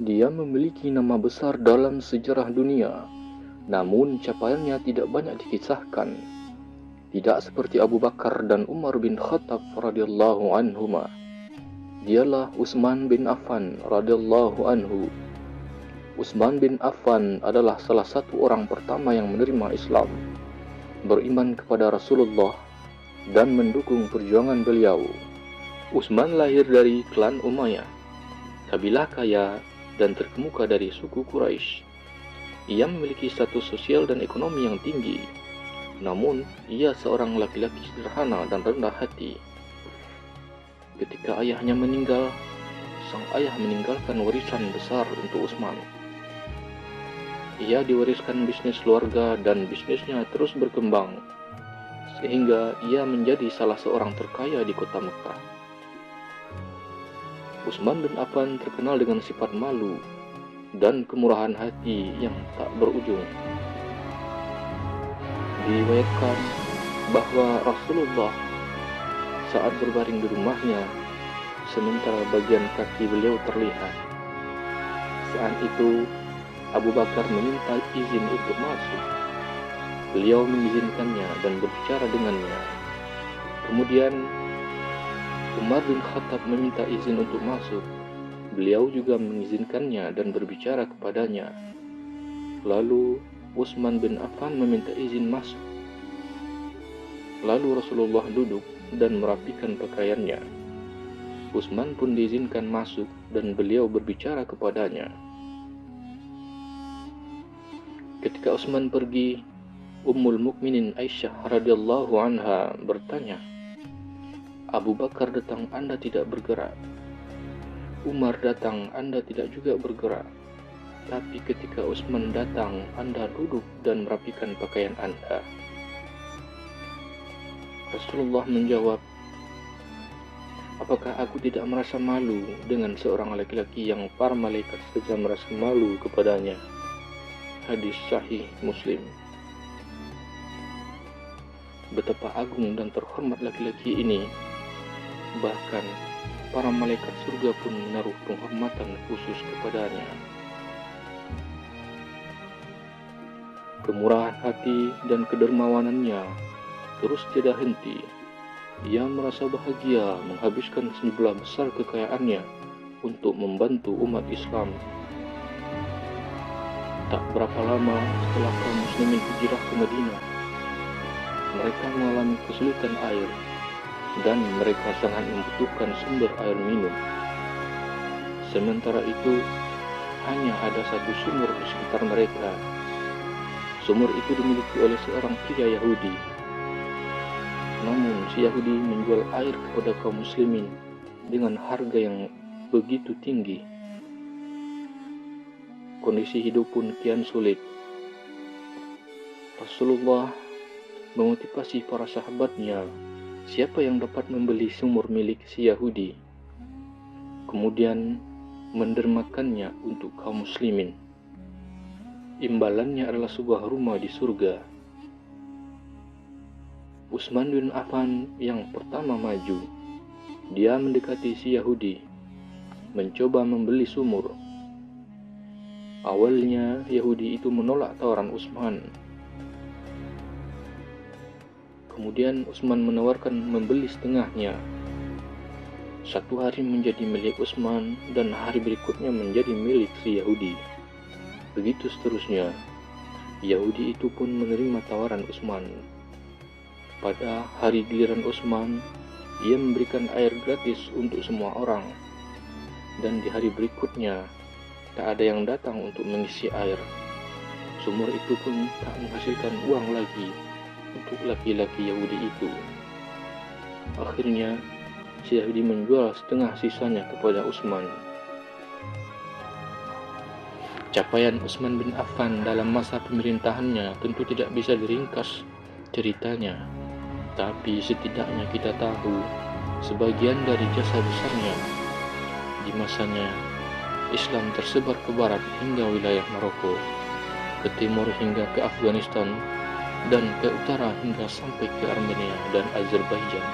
Dia memiliki nama besar dalam sejarah dunia, namun capaiannya tidak banyak dikisahkan. Tidak seperti Abu Bakar dan Umar bin Khattab radhiyallahu anhuma. Dialah Utsman bin Affan radhiyallahu anhu. Utsman bin Affan adalah salah satu orang pertama yang menerima Islam, beriman kepada Rasulullah, dan mendukung perjuangan beliau. Utsman lahir dari klan Umayyah, kabilah kaya dan terkemuka dari suku Quraisy. Ia memiliki status sosial dan ekonomi yang tinggi, namun ia seorang laki-laki sederhana dan rendah hati. Ketika ayahnya meninggal, sang ayah meninggalkan warisan besar untuk Utsman. Ia diwariskan bisnis keluarga dan bisnisnya terus berkembang, sehingga ia menjadi salah seorang terkaya di kota Mekah. Utsman bin Affan terkenal dengan sifat malu dan kemurahan hati yang tak berujung. Diriwayatkan bahwa Rasulullah saat berbaring di rumahnya, sementara bagian kaki beliau terlihat. Saat itu Abu Bakar meminta izin untuk masuk. Beliau mengizinkannya dan berbicara dengannya. Kemudian Umar bin Khattab meminta izin untuk masuk. Beliau juga mengizinkannya dan berbicara kepadanya. Lalu Utsman bin Affan meminta izin masuk. Lalu Rasulullah duduk dan merapikan pakaiannya. Utsman pun diizinkan masuk dan beliau berbicara kepadanya. Ketika Utsman pergi, Ummul Mukminin Aisyah radhiyallahu anha bertanya, "Abu Bakar datang, Anda tidak bergerak. Umar datang, Anda tidak juga bergerak. Tapi ketika Utsman datang, Anda duduk dan merapikan pakaian Anda." Rasulullah menjawab, "Apakah aku tidak merasa malu dengan seorang laki-laki yang para malaikat saja merasa malu kepadanya?" Hadis Sahih Muslim. Betapa agung dan terhormat laki-laki ini. Bahkan para malaikat surga pun menaruh penghormatan khusus kepadanya. Kemurahan hati dan kedermawanannya terus tiada henti. Ia merasa bahagia menghabiskan sejumlah besar kekayaannya untuk membantu umat Islam. Tak berapa lama setelah kaum muslimin hijrah ke Madinah, mereka mengalami kesulitan air dan mereka sangat membutuhkan sumber air minum. Sementara itu, hanya ada satu sumur di sekitar mereka. Sumur itu dimiliki oleh seorang pria Yahudi. Namun si Yahudi menjual air kepada kaum muslimin dengan harga yang begitu tinggi. Kondisi hidup pun kian sulit. Rasulullah memotivasi para sahabatnya, siapa yang dapat membeli sumur milik si Yahudi, kemudian mendermakannya untuk kaum muslimin. Imbalannya adalah sebuah rumah di surga. Utsman bin Affan yang pertama maju. Dia mendekati si Yahudi, mencoba membeli sumur. Awalnya Yahudi itu menolak tawaran Utsman. Kemudian Utsman menawarkan membeli setengahnya. Satu hari menjadi milik Utsman dan hari berikutnya menjadi milik si Yahudi. Begitu seterusnya. Yahudi itu pun menerima tawaran Utsman. Pada hari giliran Utsman, ia memberikan air gratis untuk semua orang. Dan di hari berikutnya, tak ada yang datang untuk mengisi air. Sumur itu pun tak menghasilkan uang lagi untuk laki-laki Yahudi itu. Akhirnya, si Yahudi menjual setengah sisanya kepada Utsman. Capaian Utsman bin Affan dalam masa pemerintahannya tentu tidak bisa diringkas ceritanya, tapi setidaknya kita tahu sebagian dari jasa besarnya. Di masanya, Islam tersebar ke barat hingga wilayah Maroko, ke timur hingga ke Afghanistan, dan ke utara hingga sampai ke Armenia dan Azerbaijan.